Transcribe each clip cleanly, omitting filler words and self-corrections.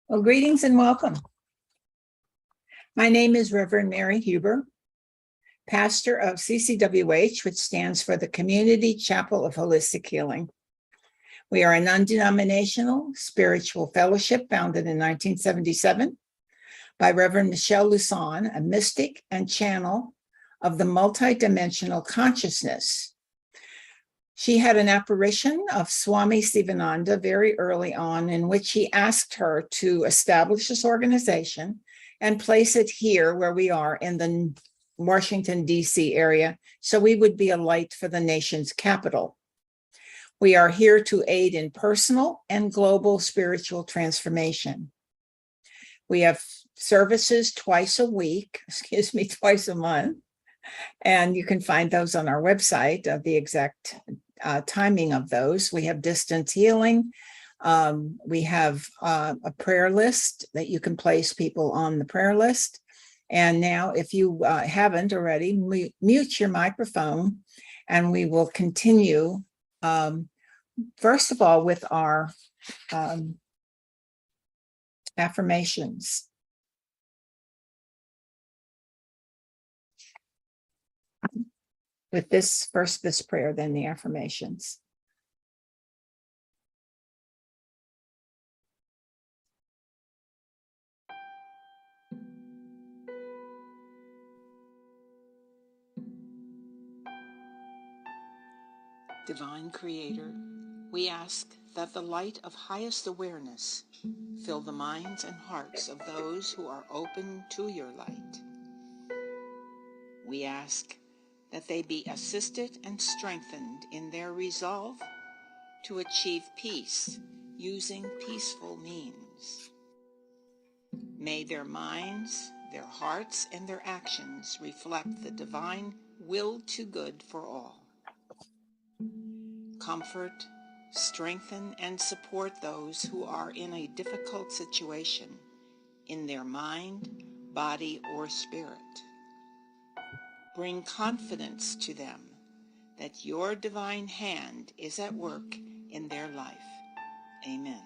Well, greetings and welcome. My name is Reverend Mary Huber, pastor of CCWH, which stands for the Community Chapel of Holistic Healing. We are a non-denominational spiritual fellowship founded in 1977 by Reverend Michelle Luson, a mystic and channel of the multidimensional consciousness. She had an apparition of Swami Sivananda very early on, in which he asked her to establish this organization and place it here where we are in the Washington, D.C. area, so we would be a light for the nation's capital. We are here to aid in personal and global spiritual transformation. We have services twice a month, and you can find those on our website of the exact timing of those. We have distance healing. We have a prayer list that you can place people on the prayer list. And now, if you haven't already, mute your microphone, and we will continue, first of all, with our affirmations. With this prayer, then the affirmations. Divine Creator, we ask that the light of highest awareness fill the minds and hearts of those who are open to your light. We ask that they be assisted and strengthened in their resolve to achieve peace using peaceful means. May their minds, their hearts, and their actions reflect the divine will to good for all. Comfort, strengthen, and support those who are in a difficult situation in their mind, body, or spirit. Bring confidence to them that your divine hand is at work in their life. Amen.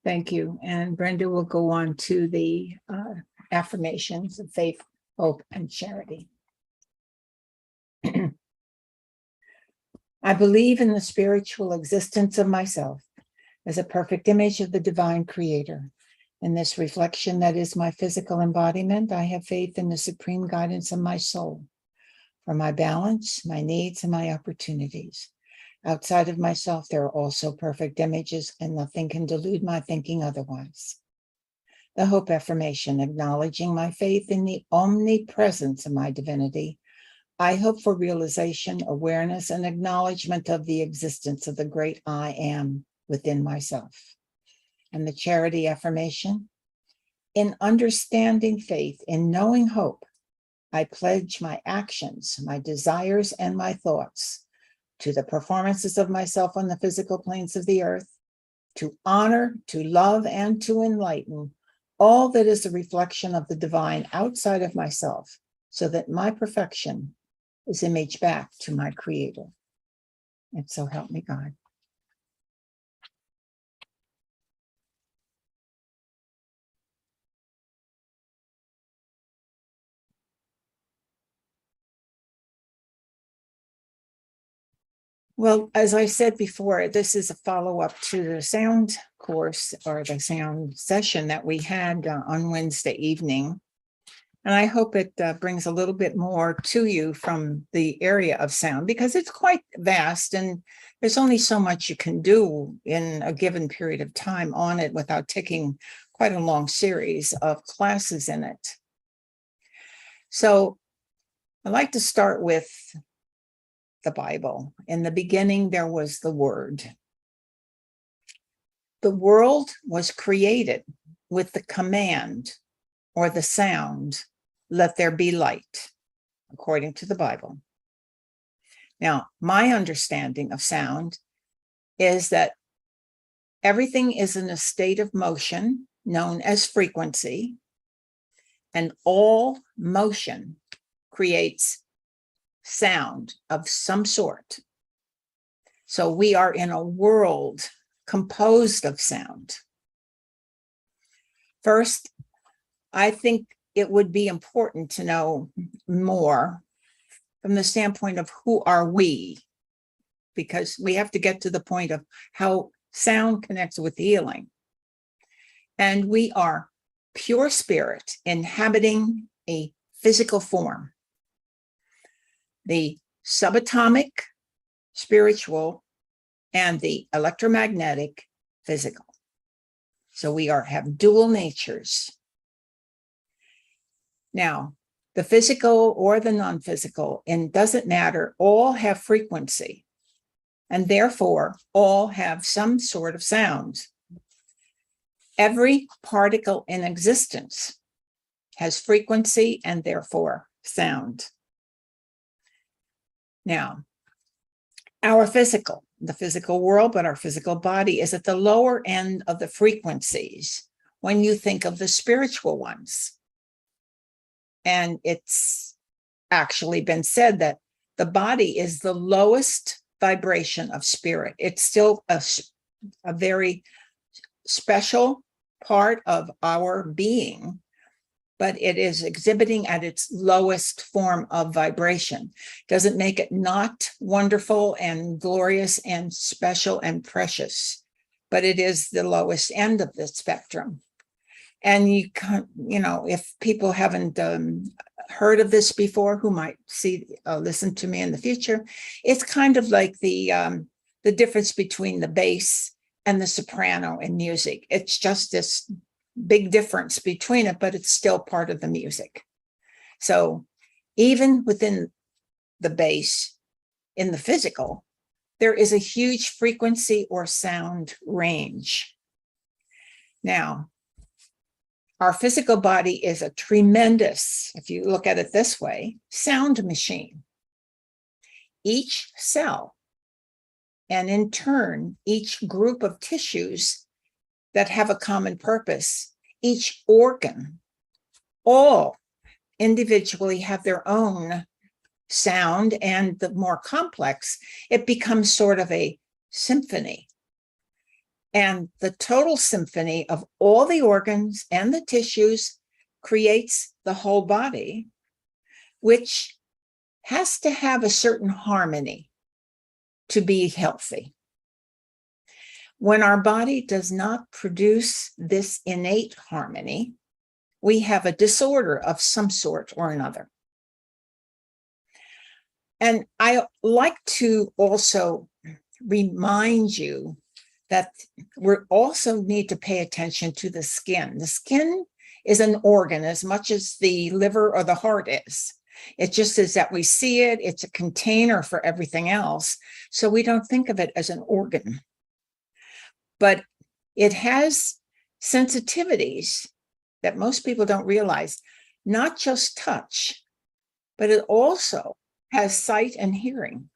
Thank you. And Brenda will go on to the affirmations of faith, hope, and charity. I believe in the spiritual existence of myself as a perfect image of the divine creator. In this reflection that is my physical embodiment, I have faith in the supreme guidance of my soul for my balance, my needs, and my opportunities. Outside of myself, there are also perfect images, and nothing can delude my thinking otherwise. The hope affirmation, acknowledging my faith in the omnipresence of my divinity. I hope for realization, awareness, and acknowledgement of the existence of the great I am within myself. And the charity affirmation, in understanding faith, in knowing hope, I pledge my actions, my desires, and my thoughts to the performances of myself on the physical planes of the earth, to honor, to love, and to enlighten all that is a reflection of the divine outside of myself, so that my perfection is imaged back to my Creator. And so help me God. Well, as I said before, this is a follow-up to the sound course or the sound session that we had on Wednesday evening. And I hope it brings a little bit more to you from the area of sound, because it's quite vast and there's only so much you can do in a given period of time on it without taking quite a long series of classes in it. So I'd like to start with the Bible. In the beginning, there was the Word. The world was created with the command or the sound, let there be light, according to the Bible. Now, my understanding of sound is that everything is in a state of motion known as frequency, and all motion creates sound of some sort. So we are in a world composed of sound. First, I think it would be important to know more from the standpoint of who are we, because we have to get to the point of how sound connects with healing. And we are pure spirit inhabiting a physical form. The subatomic, spiritual, and the electromagnetic, physical. So we have dual natures. Now, the physical or the non-physical, and it doesn't matter, all have frequency, and therefore all have some sort of sound. Every particle in existence has frequency and therefore sound. Now, the physical world, but our physical body is at the lower end of the frequencies when you think of the spiritual ones. And it's actually been said that the body is the lowest vibration of spirit. It's still a very special part of our being, but it is exhibiting at its lowest form of vibration. Doesn't make it not wonderful and glorious and special and precious, but it is the lowest end of the spectrum. And if people haven't heard of this before, who might listen to me in the future, it's kind of like the difference between the bass and the soprano in music. It's just this big difference between it, but it's still part of the music. So even within the bass, in the physical, there is a huge frequency or sound range. Now, our physical body is a tremendous, if you look at it this way, sound machine. Each cell, and in turn, each group of tissues that have a common purpose, each organ, all individually have their own sound, and the more complex, it becomes sort of a symphony. And the total symphony of all the organs and the tissues creates the whole body, which has to have a certain harmony to be healthy. When our body does not produce this innate harmony, we have a disorder of some sort or another. And I like to also remind you that we also need to pay attention to the skin. The skin is an organ as much as the liver or the heart is. It just is that we see it, it's a container for everything else. So we don't think of it as an organ. But it has sensitivities that most people don't realize, not just touch, but it also has sight and hearing.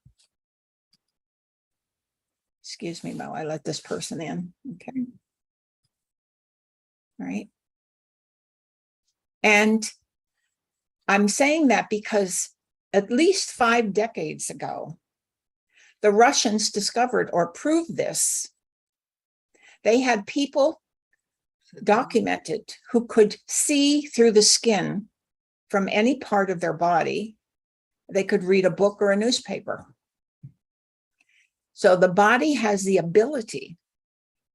Excuse me while I let this person in. Okay. All right. And I'm saying that because at least 5 decades ago, the Russians discovered or proved this. They had people documented who could see through the skin from any part of their body. They could read a book or a newspaper. So the body has the ability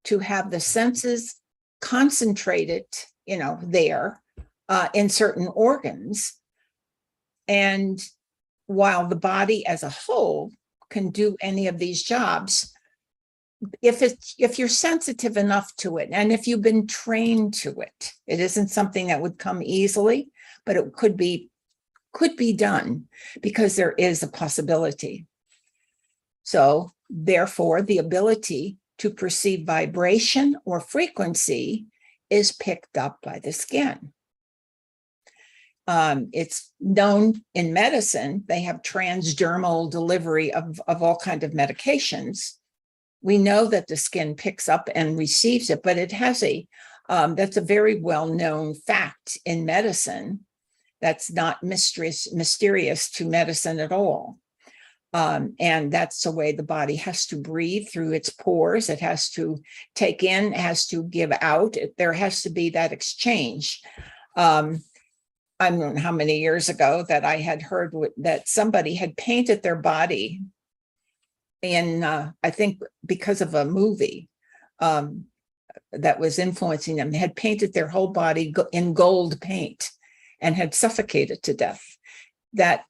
to have the senses concentrated, there in certain organs. And while the body as a whole can do any of these jobs, if you're sensitive enough to it, and if you've been trained to it, it isn't something that would come easily, but it could be done because there is a possibility. So therefore, the ability to perceive vibration or frequency is picked up by the skin. It's known in medicine, they have transdermal delivery of all kinds of medications. we know that the skin picks up and receives it, but it has that's a very well-known fact in medicine. That's not mysterious to medicine at all. And that's the way the body has to breathe through its pores. It has to take in, has to give out. There has to be that exchange. I don't know how many years ago that I had heard that somebody had painted their body in, I think because of a movie that was influencing them, had painted their whole body in gold paint and had suffocated to death. That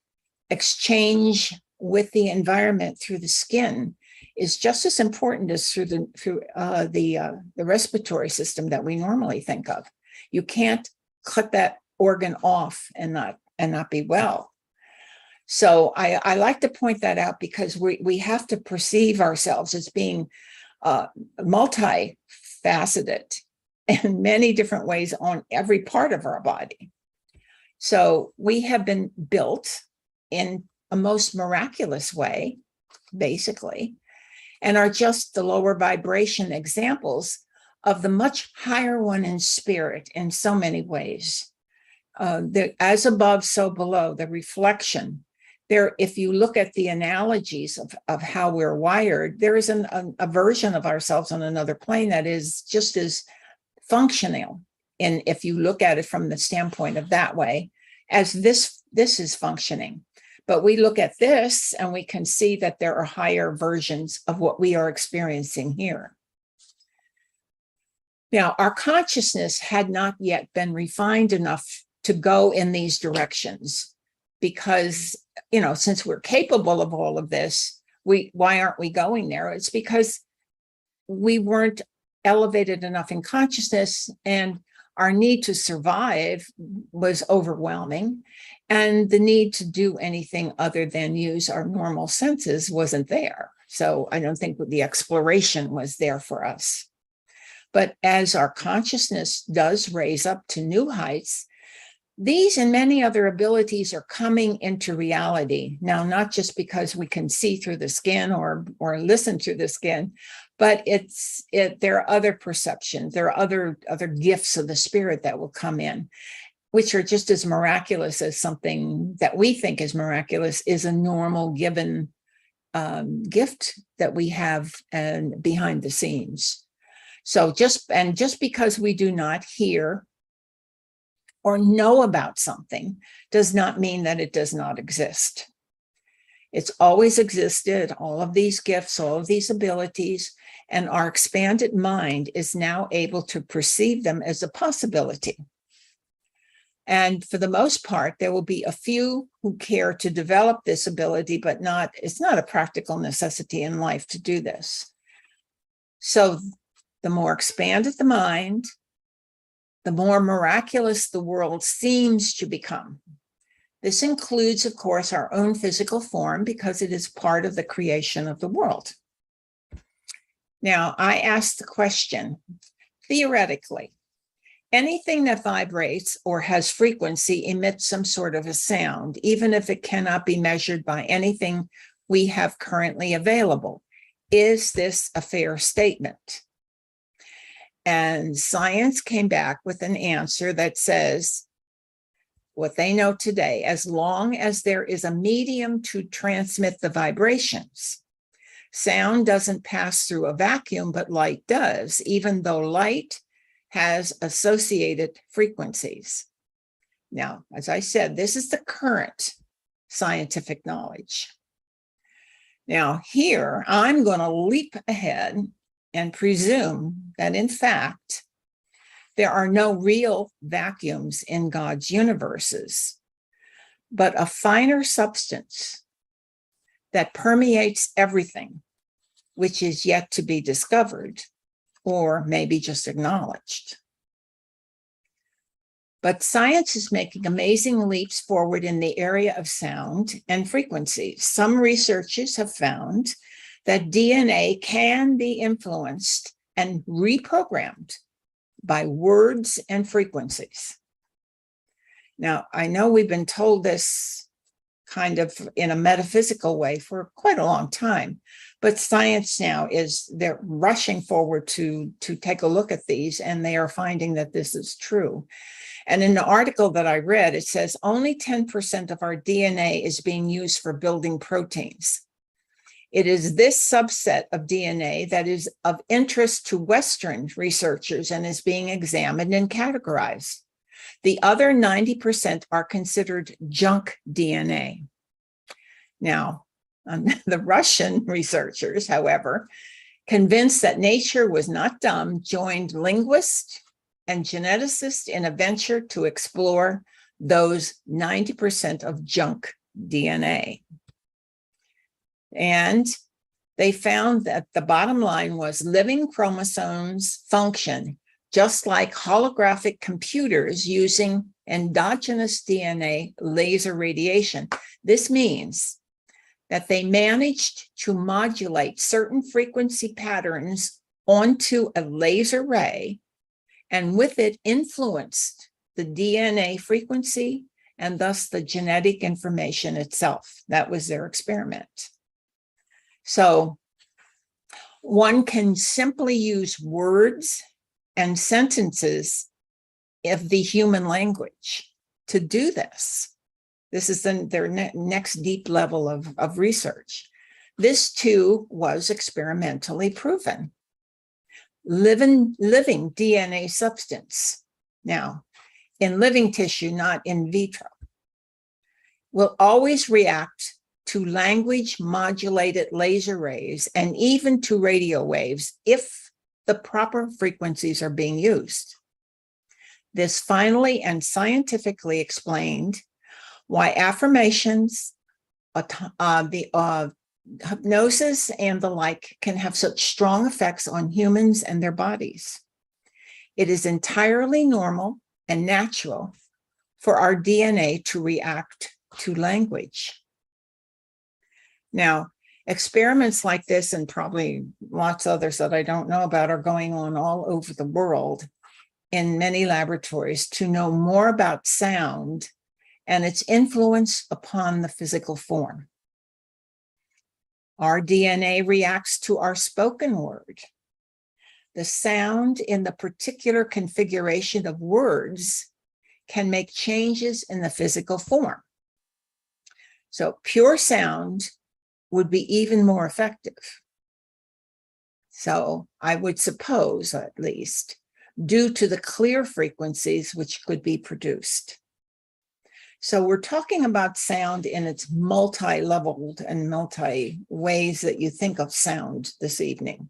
exchange with the environment through the skin is just as important as through the respiratory system that we normally think of. You can't cut that organ off and not be well. So I like to point that out, because we have to perceive ourselves as being multifaceted in many different ways on every part of our body. So we have been built in a most miraculous way, basically, and are just the lower vibration examples of the much higher one in spirit in so many ways. As above, so below, the reflection. There, if you look at the analogies of how we're wired, there is a version of ourselves on another plane that is just as functional. And if you look at it from the standpoint of that way, as this is functioning. But we look at this and we can see that there are higher versions of what we are experiencing here. Now, our consciousness had not yet been refined enough to go in these directions, because, since we're capable of all of this, why aren't we going there? It's because we weren't elevated enough in consciousness, and our need to survive was overwhelming, and the need to do anything other than use our normal senses wasn't there. So I don't think the exploration was there for us. But as our consciousness does raise up to new heights, these and many other abilities are coming into reality. Now, not just because we can see through the skin or listen through the skin, but there are other perceptions, there are other gifts of the spirit that will come in, which are just as miraculous as something that we think is miraculous is a normal given gift that we have behind the scenes. So just because we do not hear or know about something does not mean that it does not exist. It's always existed, all of these gifts, all of these abilities, and our expanded mind is now able to perceive them as a possibility. And for the most part, there will be a few who care to develop this ability, but it's not a practical necessity in life to do this. So the more expanded the mind, the more miraculous the world seems to become. This includes, of course, our own physical form, because it is part of the creation of the world. Now, I ask the question, theoretically, anything that vibrates or has frequency emits some sort of a sound, even if it cannot be measured by anything we have currently available. Is this a fair statement? And science came back with an answer that says what they know today: as long as there is a medium to transmit the vibrations, sound doesn't pass through a vacuum, but light does, even though light has associated frequencies. Now, as I said, this is the current scientific knowledge. Now, here, I'm going to leap ahead and presume that, in fact, there are no real vacuums in God's universes, but a finer substance that permeates everything, which is yet to be discovered, or maybe just acknowledged. But science is making amazing leaps forward in the area of sound and frequencies. Some researchers have found that DNA can be influenced and reprogrammed by words and frequencies. Now, I know we've been told this kind of in a metaphysical way for quite a long time. But science now they're rushing forward to take a look at these, and they are finding that this is true. And in the article that I read, it says only 10% of our DNA is being used for building proteins. It is this subset of DNA that is of interest to Western researchers and is being examined and categorized. The other 90% are considered junk DNA. Now, the Russian researchers, however, convinced that nature was not dumb, joined linguists and geneticists in a venture to explore those 90% of junk DNA. And they found that the bottom line was living chromosomes function just like holographic computers using endogenous DNA laser radiation. This means that they managed to modulate certain frequency patterns onto a laser ray, and with it influenced the DNA frequency and thus the genetic information itself. That was their experiment. So one can simply use words and sentences of the human language to do this. This is their next deep level of research. This too was experimentally proven. Living DNA substance, now in living tissue, not in vitro, will always react to language modulated laser rays and even to radio waves if the proper frequencies are being used. This finally and scientifically explained why affirmations, hypnosis, and the like can have such strong effects on humans and their bodies. It is entirely normal and natural for our DNA to react to language. Now, experiments like this, and probably lots of others that I don't know about, are going on all over the world in many laboratories to know more about sound and its influence upon the physical form. Our DNA reacts to our spoken word. The sound in the particular configuration of words can make changes in the physical form. So pure sound would be even more effective. So I would suppose, at least, due to the clear frequencies which could be produced. So we're talking about sound in its multi-leveled and multi-ways that you think of sound this evening.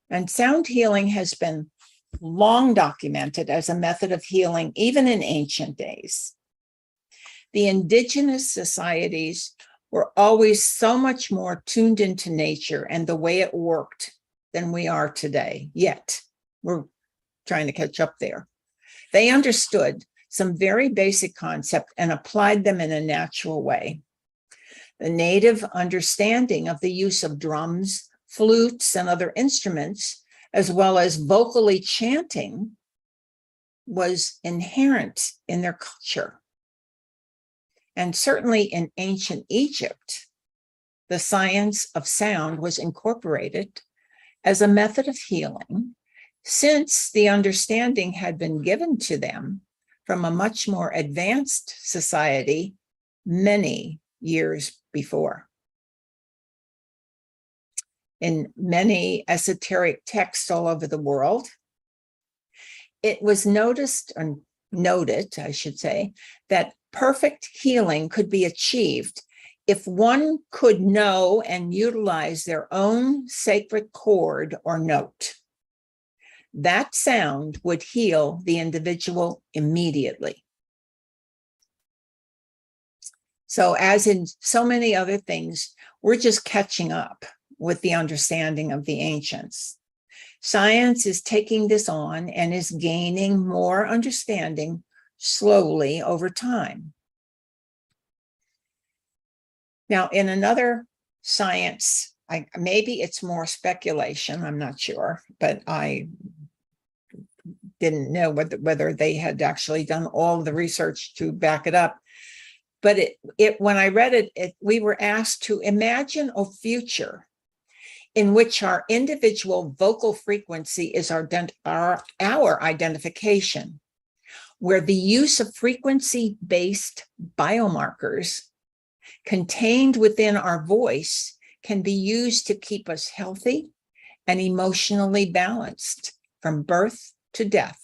And sound healing has been long documented as a method of healing, even in ancient days. The indigenous societies were always so much more tuned into nature and the way it worked than we are today, yet we're trying to catch up there. They understood some very basic concepts and applied them in a natural way. The native understanding of the use of drums, flutes, and other instruments, as well as vocally chanting, was inherent in their culture. And certainly in ancient Egypt, the science of sound was incorporated as a method of healing, since the understanding had been given to them from a much more advanced society many years before. In many esoteric texts all over the world, it was noted, I should say, that perfect healing could be achieved if one could know and utilize their own sacred chord or note. That sound would heal the individual immediately. So, as in so many other things, we're just catching up with the understanding of the ancients. Science is taking this on and is gaining more understanding slowly over time. Now, in another science, maybe it's more speculation, I'm not sure, but I didn't know whether they had actually done all the research to back it up. But when I read it, we were asked to imagine a future in which our individual vocal frequency is our identification, where the use of frequency-based biomarkers contained within our voice can be used to keep us healthy and emotionally balanced from birth to death.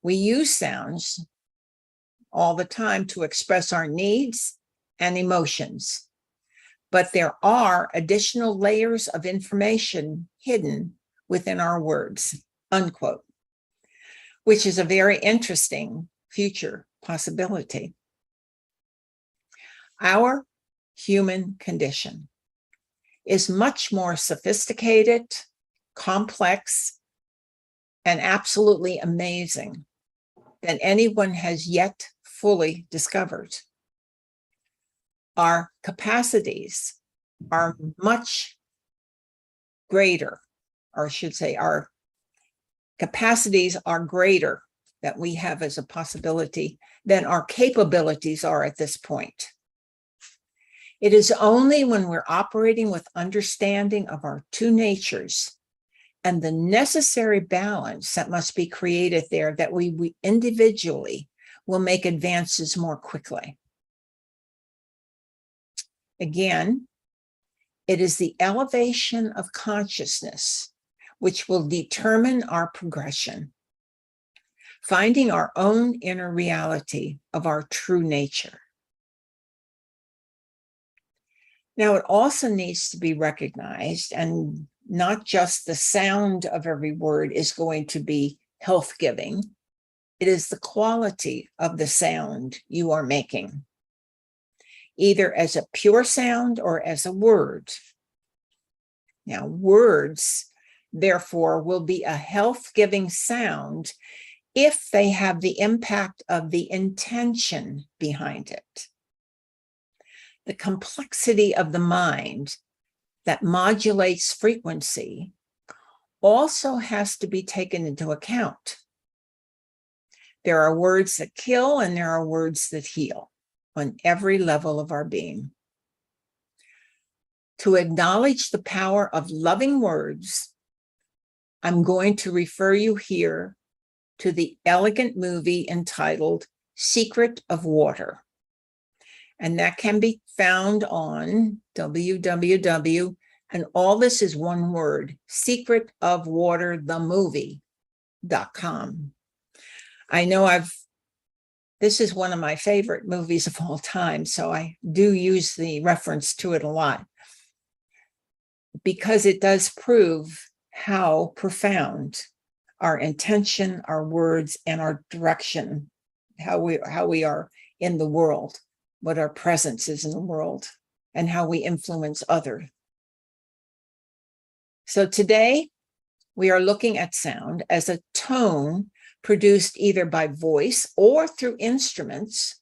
We use sounds all the time to express our needs and emotions, but there are additional layers of information hidden within our words, unquote, which is a very interesting future possibility. Our human condition is much more sophisticated, complex, and absolutely amazing than anyone has yet fully discovered. Our capacities are much greater, or I should say our capacities are greater that we have as a possibility than our capabilities are at this point. It is only when we're operating with understanding of our two natures and the necessary balance that must be created there that we individually will make advances more quickly. Again, it is the elevation of consciousness which will determine our progression, finding our own inner reality of our true nature. Now, it also needs to be recognized, and not just the sound of every word is going to be health-giving. It is the quality of the sound you are making, either as a pure sound or as a word. Now, words, therefore, will be a health-giving sound if they have the impact of the intention behind it. The complexity of the mind that modulates frequency also has to be taken into account. There are words that kill and there are words that heal on every level of our being. To acknowledge the power of loving words, I'm going to refer you here to the elegant movie entitled Secret of Water. And that can be found on www, and all this is one word, secretofwaterthemovie.com. I know this is one of my favorite movies of all time, so I do use the reference to it a lot because it does prove how profound our intention, our words, and our direction, how we are in the world, what our presence is in the world, and how we influence others. So today, we are looking at sound as a tone produced either by voice or through instruments,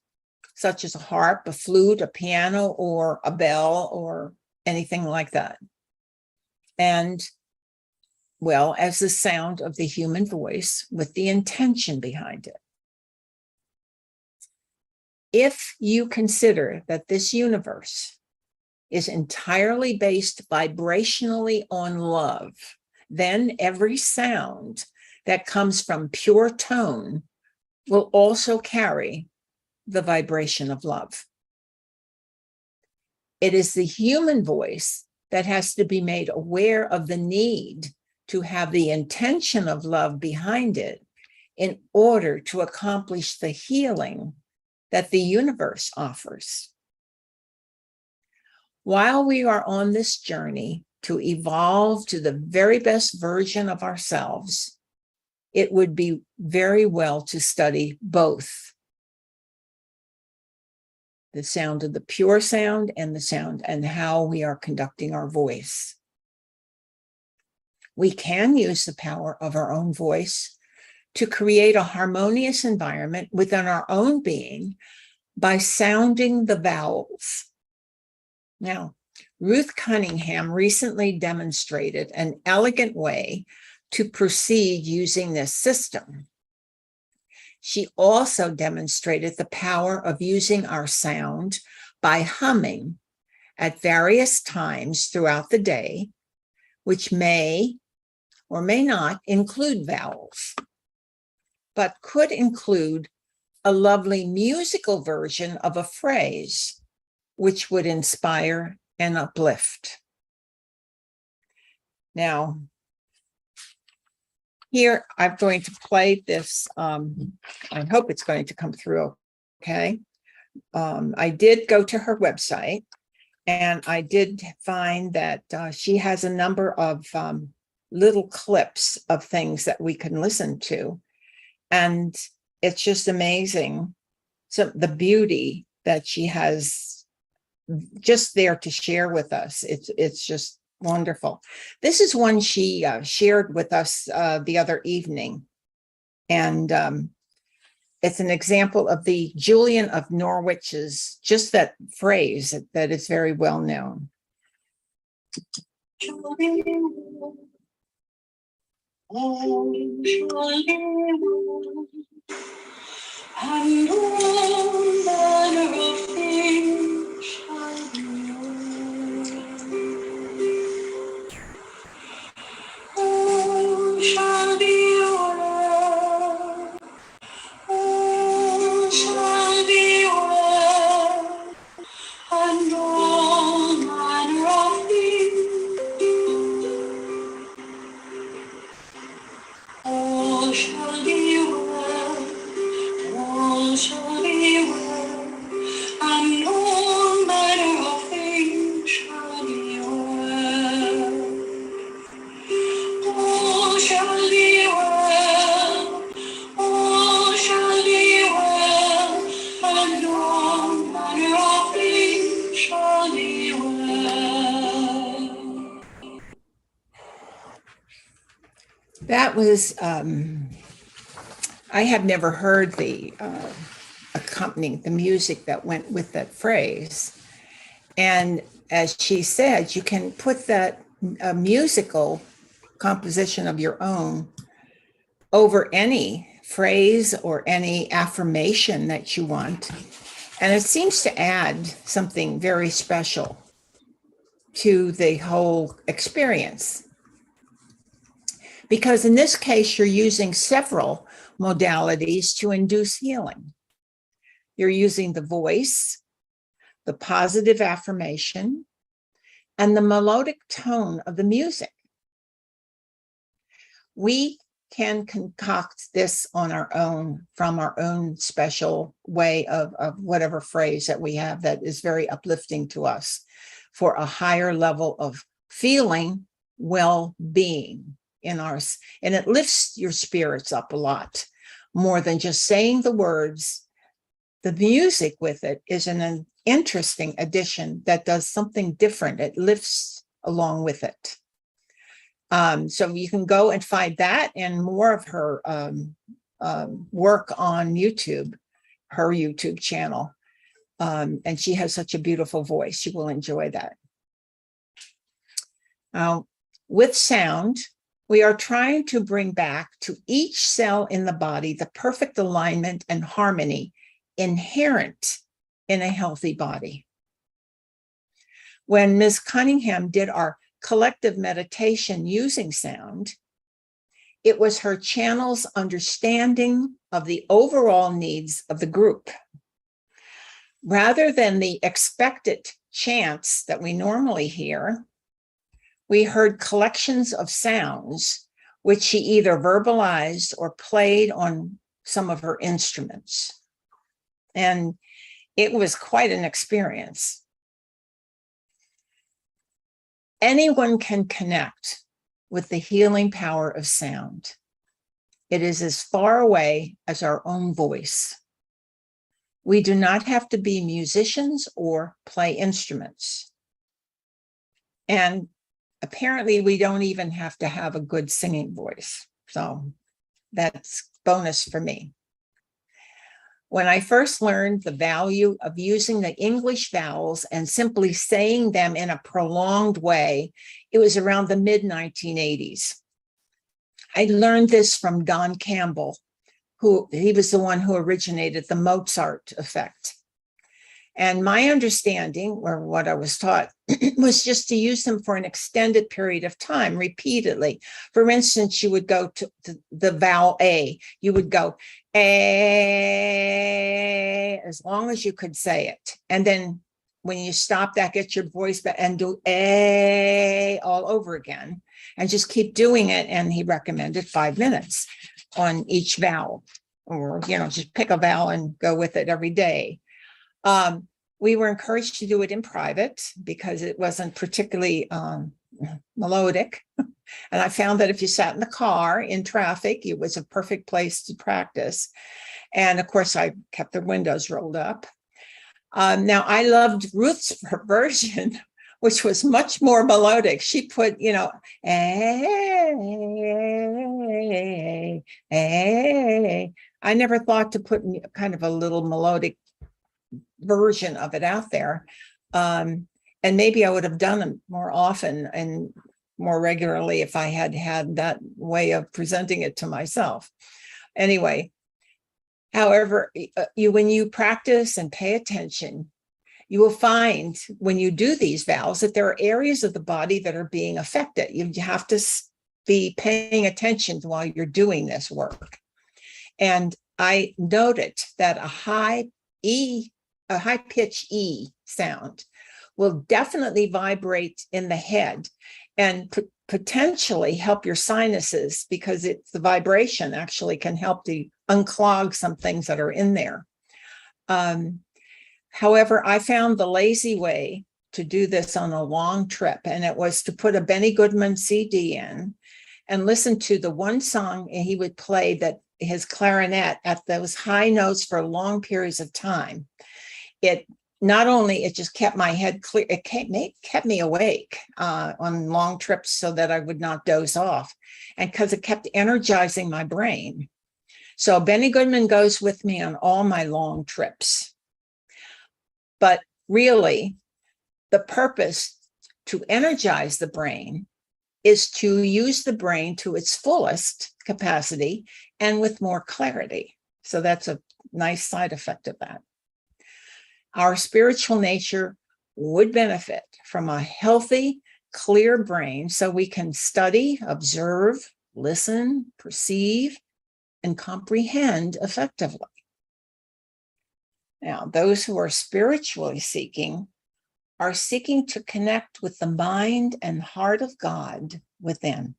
such as a harp, a flute, a piano, or a bell, or anything like that. And, well, as the sound of the human voice with the intention behind it. If you consider that this universe is entirely based vibrationally on love, then every sound that comes from pure tone will also carry the vibration of love. It is the human voice that has to be made aware of the need to have the intention of love behind it in order to accomplish the healing that the universe offers. While we are on this journey to evolve to the very best version of ourselves, it would be very well to study both the sound of the pure sound and the sound and how we are conducting our voice. We can use the power of our own voice to create a harmonious environment within our own being by sounding the vowels. Now, Ruth Cunningham recently demonstrated an elegant way to proceed using this system. She also demonstrated the power of using our sound by humming at various times throughout the day, which may or may not include vowels, but could include a lovely musical version of a phrase, which would inspire and uplift. Now, here I'm going to play this. I hope it's going to come through okay. I did go to her website, and I did find that she has a number of little clips of things that we can listen to. And it's just amazing. So the beauty that she has just there to share with us. It's just wonderful. This is one she shared with us the other evening. And it's an example of the Julian of Norwich's, just that phrase that is very well known. And all manner of things shall be well. All shall be well. All shall be well. And all manner of things. All shall be well. All shall be well, and all manner of things shall be well. All shall be well, all shall be well, and all manner of things shall be well. That was I have never heard the accompanying the music that went with that phrase. And as she said, you can put that musical composition of your own over any phrase or any affirmation that you want. And it seems to add something very special to the whole experience. Because in this case, you're using several modalities to induce healing. You're using the voice, the positive affirmation, and the melodic tone of the music. We can concoct this on our own, from our own special way of whatever phrase that we have that is very uplifting to us for a higher level of feeling well-being in ours. And it lifts your spirits up a lot more than just saying the words. The music with it is an interesting addition that does something different. It lifts along with it. So you can go and find that and more of her work on YouTube, her YouTube channel. And she has such a beautiful voice. You will enjoy that. With sound, we are trying to bring back to each cell in the body the perfect alignment and harmony inherent in a healthy body. When Ms. Cunningham did our collective meditation using sound, it was her channel's understanding of the overall needs of the group. Rather than the expected chants that we normally hear, we heard collections of sounds which she either verbalized or played on some of her instruments. And it was quite an experience. Anyone can connect with the healing power of sound. It is as far away as our own voice. We do not have to be musicians or play instruments. And apparently we don't even have to have a good singing voice. So that's bonus for me. When I first learned the value of using the English vowels and simply saying them in a prolonged way, it was around the mid-1980s. I learned this from Don Campbell, he was the one who originated the Mozart effect. And my understanding, or what I was taught, was just to use them for an extended period of time, repeatedly. For instance, you would go to the vowel A. You would go A as long as you could say it. And then when you stop that, get your voice back and do A all over again. And just keep doing it. And he recommended 5 minutes on each vowel. Or, just pick a vowel and go with it every day. We were encouraged to do it in private because it wasn't particularly melodic. And I found that if you sat in the car in traffic, it was a perfect place to practice. And of course, I kept the windows rolled up. Now, I loved Ruth's version, which was much more melodic. She put, I never thought to put kind of a little melodic version of it out there. And maybe I would have done them more often and more regularly if I had had that way of presenting it to myself. Anyway, however, when you practice and pay attention, you will find when you do these vowels that there are areas of the body that are being affected. You have to be paying attention while you're doing this work. And I noted that a high pitch E sound will definitely vibrate in the head and potentially help your sinuses, because the vibration actually can help to unclog some things that are in there. However, I found the lazy way to do this on a long trip, and it was to put a Benny Goodman CD in and listen to the one song he would play, that his clarinet at those high notes for long periods of time. It just kept my head clear, it kept me awake on long trips so that I would not doze off, and because it kept energizing my brain. So Benny Goodman goes with me on all my long trips. But really, the purpose to energize the brain is to use the brain to its fullest capacity and with more clarity. So that's a nice side effect of that. Our spiritual nature would benefit from a healthy, clear brain so we can study, observe, listen, perceive, and comprehend effectively. Now, those who are spiritually seeking are seeking to connect with the mind and heart of God within.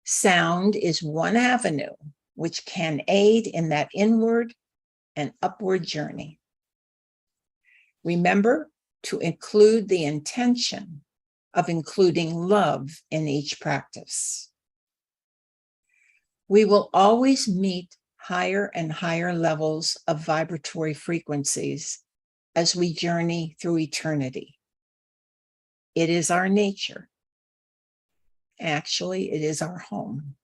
Sound is one avenue which can aid in that inward and upward journey. Remember to include the intention of including love in each practice. We will always meet higher and higher levels of vibratory frequencies as we journey through eternity. It is our nature. Actually, it is our home.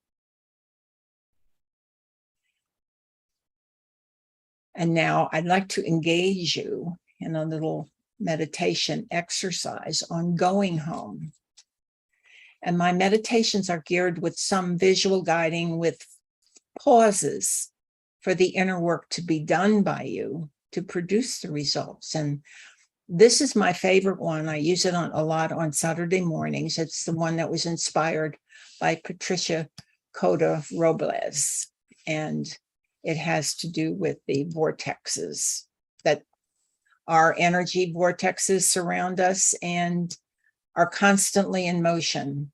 And now I'd like to engage you in a little meditation exercise on going home. And my meditations are geared with some visual guiding with pauses for the inner work to be done by you to produce the results. And this is my favorite one. I use it a lot on Saturday mornings. It's the one that was inspired by Patricia Cota Robles. And it has to do with the vortexes, that our energy vortexes surround us and are constantly in motion.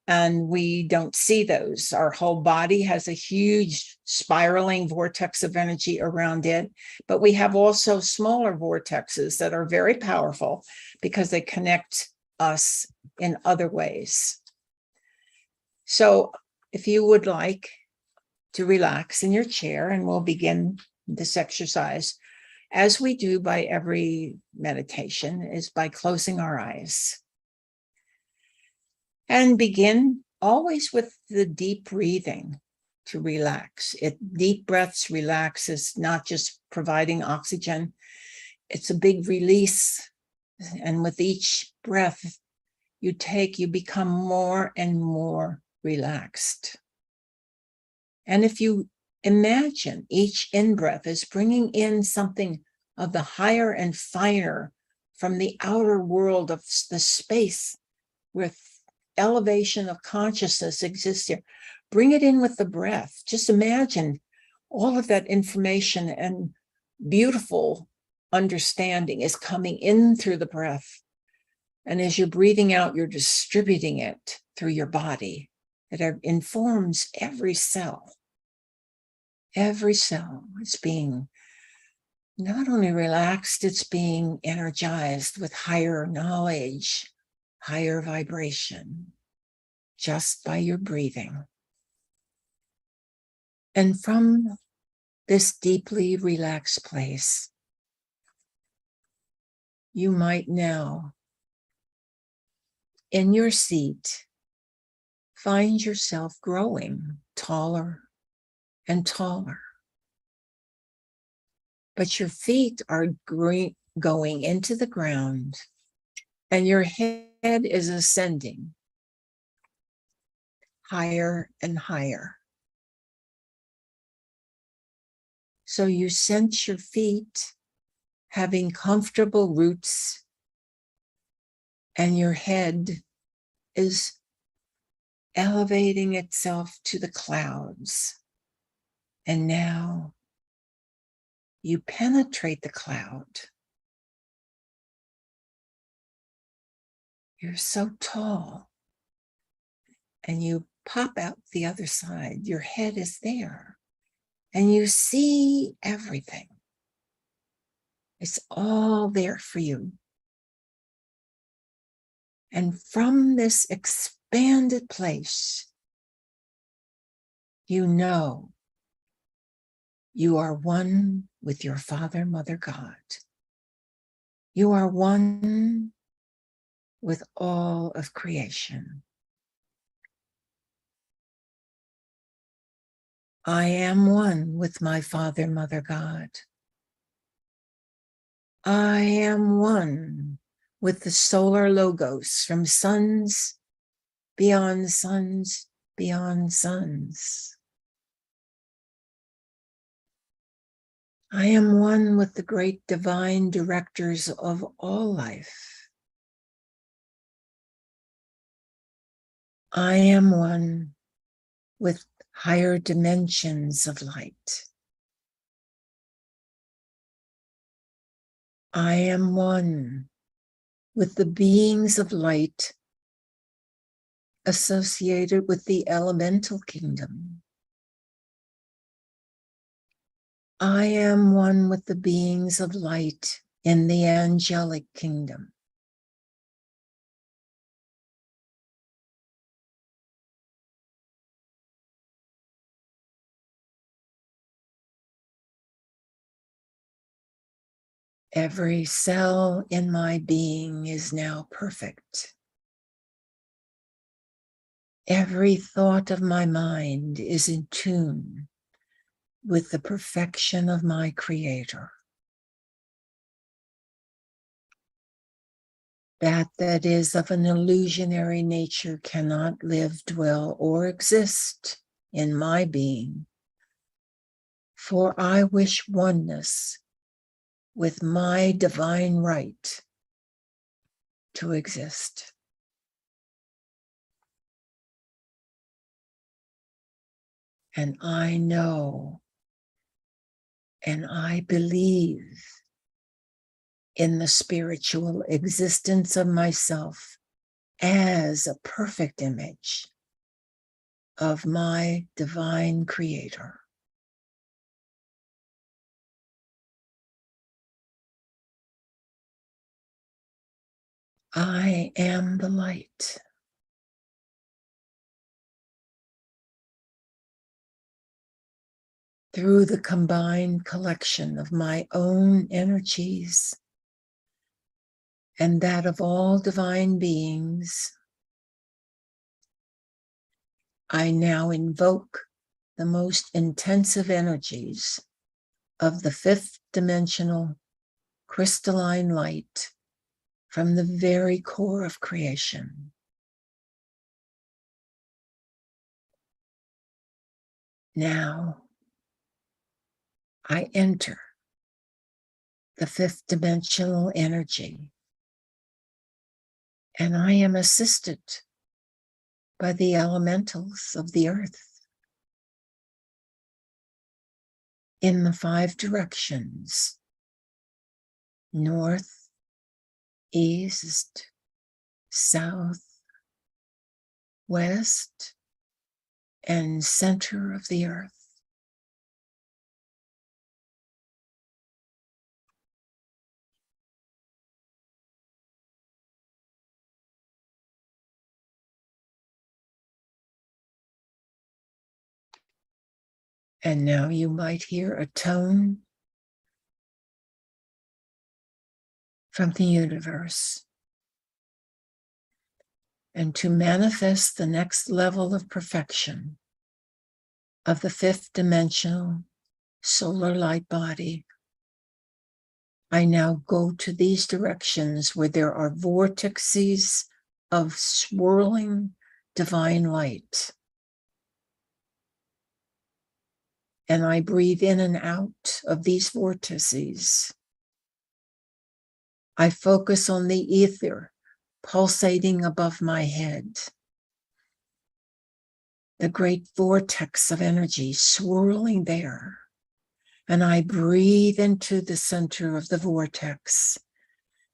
And we don't see those. Our whole body has a huge spiraling vortex of energy around it, but we have also smaller vortexes that are very powerful because they connect us in other ways. So if you would like to relax in your chair, and we'll begin this exercise, as we do by every meditation, is by closing our eyes. And begin always with the deep breathing to relax. Deep breaths relaxes, not just providing oxygen. It's a big release. And with each breath you take, you become more and more relaxed. And if you imagine each in-breath is bringing in something of the higher and finer from the outer world of the space where elevation of consciousness exists here, bring it in with the breath. Just imagine all of that information and beautiful understanding is coming in through the breath. And as you're breathing out, you're distributing it through your body. It informs every cell. Every cell is being not only relaxed, it's being energized with higher knowledge, higher vibration, just by your breathing. And from this deeply relaxed place, you might now, in your seat, find yourself growing taller and taller. But your feet are going into the ground and your head is ascending higher and higher. So you sense your feet having comfortable roots and your head is elevating itself to the clouds. And now you penetrate the cloud. You're so tall. And you pop out the other side. Your head is there. And you see everything. It's all there for you. And from this expanded place, you know you are one with your Father, Mother, God. You are one with all of creation. I am one with my Father, Mother, God. I am one with the solar logos from suns beyond suns beyond suns. I am one with the great divine directors of all life. I am one with higher dimensions of light. I am one with the beings of light associated with the elemental kingdom. I am one with the beings of light in the angelic kingdom. Every cell in my being is now perfect. Every thought of my mind is in tune with the perfection of my Creator. That is of an illusionary nature cannot live, dwell, or exist in my being, for I wish oneness with my divine right to exist. And I know and I believe in the spiritual existence of myself as a perfect image of my divine Creator. I am the light. Through the combined collection of my own energies and that of all divine beings, I now invoke the most intensive energies of the fifth dimensional crystalline light from the very core of creation. Now I enter the fifth dimensional energy, and I am assisted by the elementals of the earth in the 5 directions: north, east, south, west, and center of the earth. And now you might hear a tone from the universe. And to manifest the next level of perfection of the 5th dimensional solar light body, I now go to these directions where there are vortexes of swirling divine light. And I breathe in and out of these vortices. I focus on the ether pulsating above my head, the great vortex of energy swirling there. And I breathe into the center of the vortex,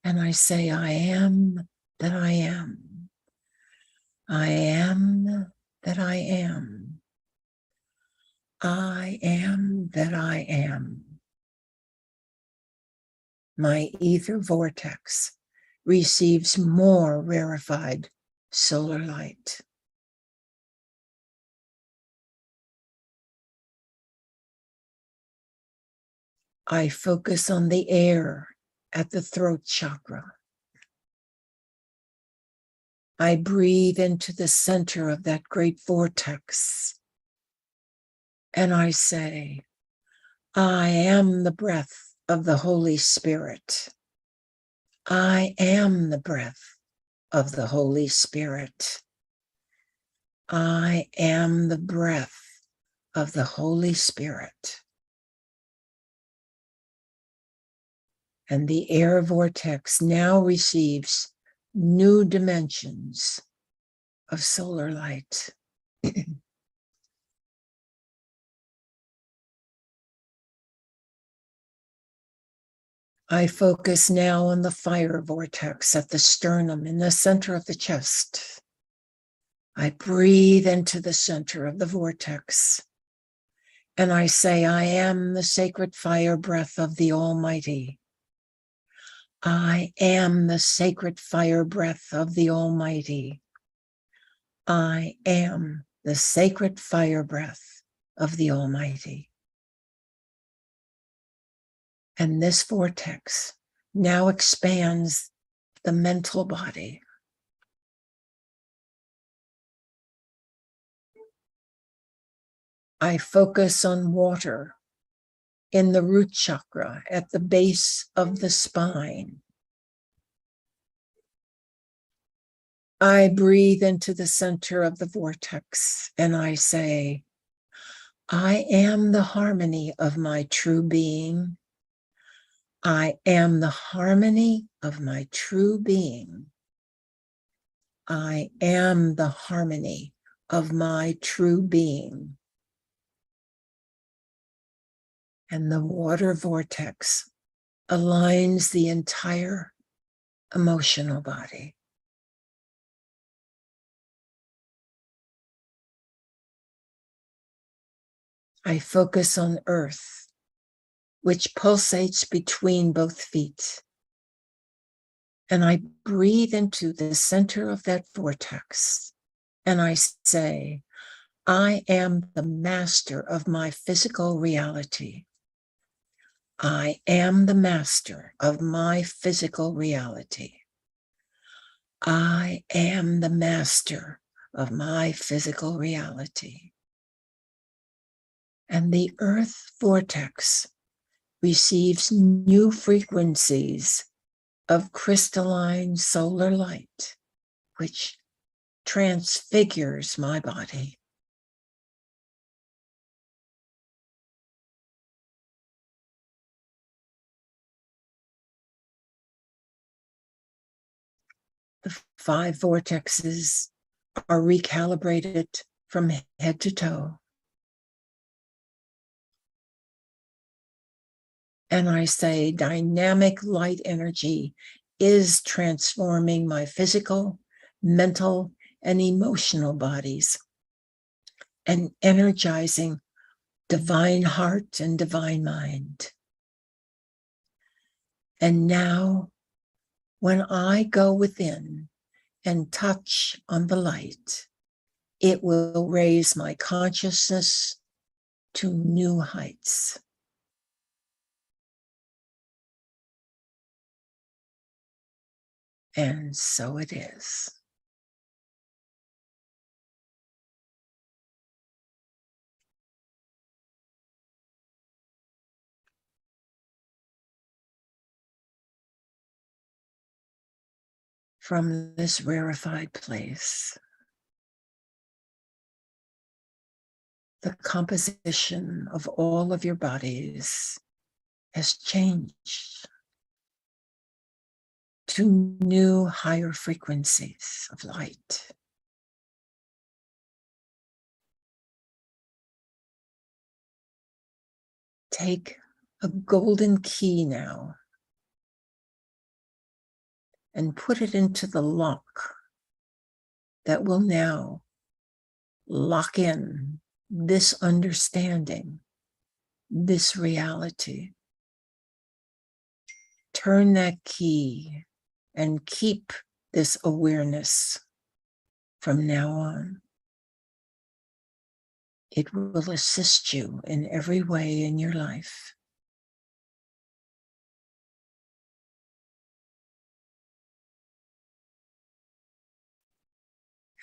and I say, I am that I am. I am that I am. I am that I am. My ether vortex receives more rarefied solar light. I focus on the air at the throat chakra. I breathe into the center of that great vortex, and I say, I am the breath of the Holy Spirit. I am the breath of the Holy Spirit. I am the breath of the Holy Spirit. And the air vortex now receives new dimensions of solar light. I focus now on the fire vortex at the sternum in the center of the chest. I breathe into the center of the vortex, and I say, I am the sacred fire breath of the Almighty. I am the sacred fire breath of the Almighty. I am the sacred fire breath of the Almighty. And this vortex now expands the mental body. I focus on water in the root chakra at the base of the spine. I breathe into the center of the vortex and I say, I am the harmony of my true being. I am the harmony of my true being. I am the harmony of my true being. And the water vortex aligns the entire emotional body. I focus on earth, which pulsates between both feet. And I breathe into the center of that vortex. And I say, I am the master of my physical reality. I am the master of my physical reality. I am the master of my physical reality. And the earth vortex receives new frequencies of crystalline solar light, which transfigures my body. The 5 vortexes are recalibrated from head to toe. And I say dynamic light energy is transforming my physical, mental, and emotional bodies and energizing divine heart and divine mind. And now, when I go within and touch on the light, it will raise my consciousness to new heights. And so it is. From this rarefied place, the composition of all of your bodies has changed to new, higher frequencies of light. Take a golden key now and put it into the lock that will now lock in this understanding, this reality. Turn that key and keep this awareness from now on. It will assist you in every way in your life.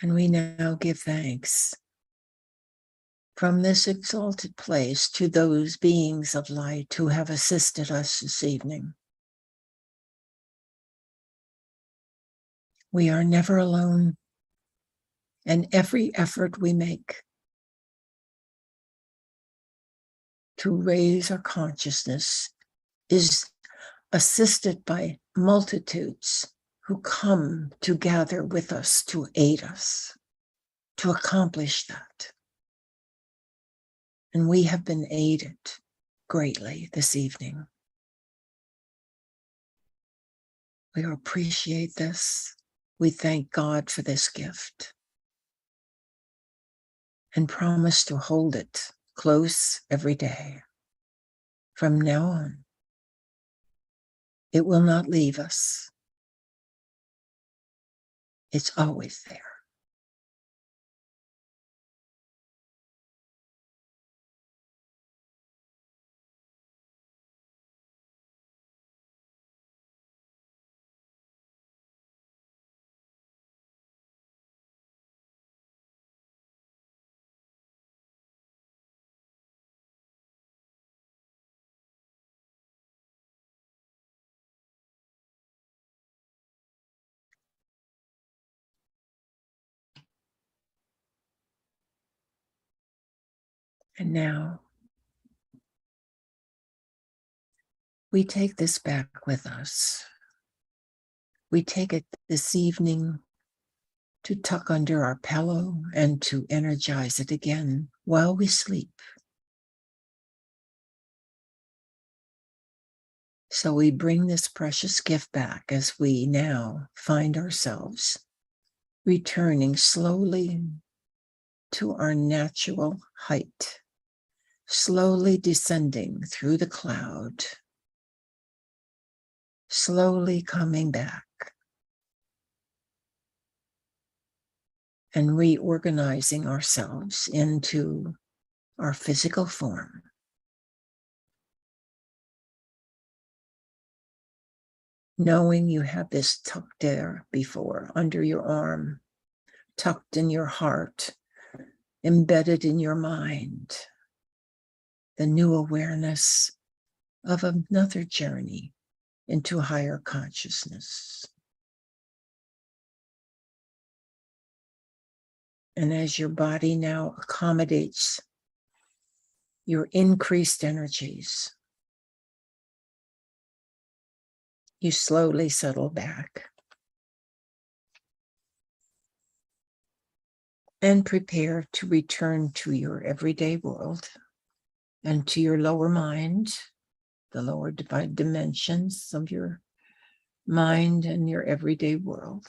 And we now give thanks from this exalted place to those beings of light who have assisted us this evening. We are never alone, and every effort we make to raise our consciousness is assisted by multitudes who come to gather with us to aid us to accomplish that. And we have been aided greatly this evening. We appreciate this. We thank God for this gift and promise to hold it close every day. From now on, it will not leave us. It's always there. And now, we take this back with us. We take it this evening to tuck under our pillow and to energize it again while we sleep. So we bring this precious gift back as we now find ourselves returning slowly to our natural height, slowly descending through the cloud, slowly coming back and reorganizing ourselves into our physical form. Knowing you have this tucked there before, under your arm, tucked in your heart, embedded in your mind, the new awareness of another journey into higher consciousness. And as your body now accommodates your increased energies, you slowly settle back and prepare to return to your everyday world and to your lower mind, the lower dimensions of your mind and your everyday world.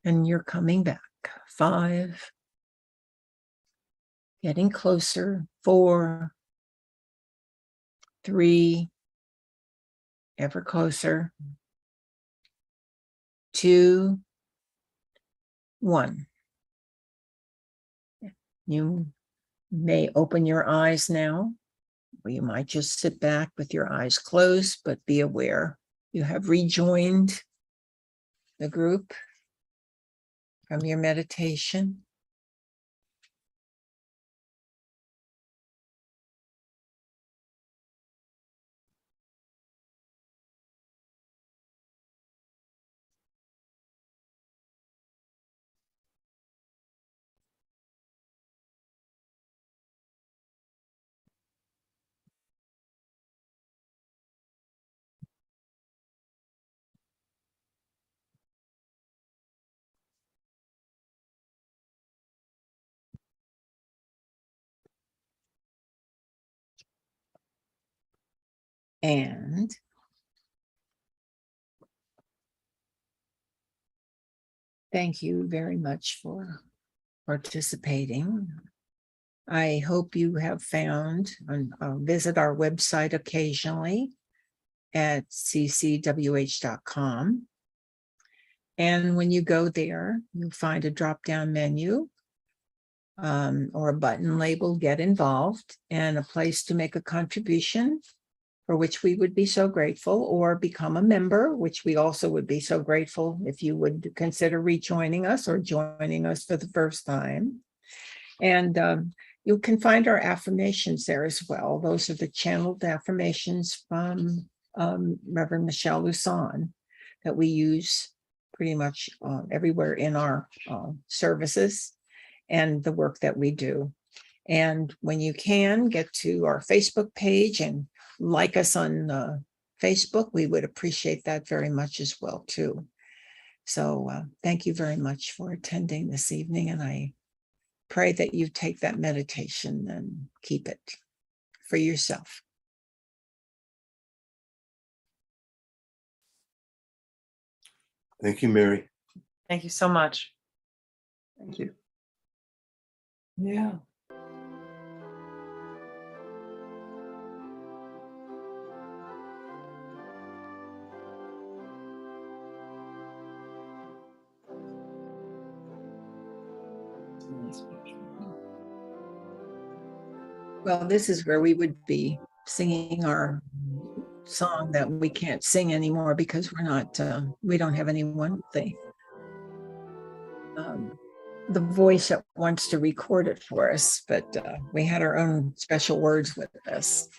And you're coming back. 5, getting closer. 4, 3, ever closer. 2, 1. You may open your eyes now, or you might just sit back with your eyes closed, but be aware you have rejoined the group from your meditation. And thank you very much for participating. I hope you have found, and visit our website occasionally at CCWH.com. And when you go there, you'll find a drop-down menu or a button labeled Get Involved and a place to make a contribution, for which we would be so grateful, or become a member, which we also would be so grateful if you would consider rejoining us or joining us for the first time. And you can find our affirmations there as well. Those are the channeled affirmations from Reverend Michelle Luson that we use pretty much everywhere in our services and the work that we do. And when you can, get to our Facebook page and like us on Facebook, we would appreciate that very much as well, too. So thank you very much for attending this evening. And I pray that you take that meditation and keep it for yourself. Thank you, Mary. Thank you so much. Thank you. Yeah. Well, this is where we would be singing our song that we can't sing anymore because we're not, we don't have anyone with the voice that wants to record it for us, but we had our own special words with us.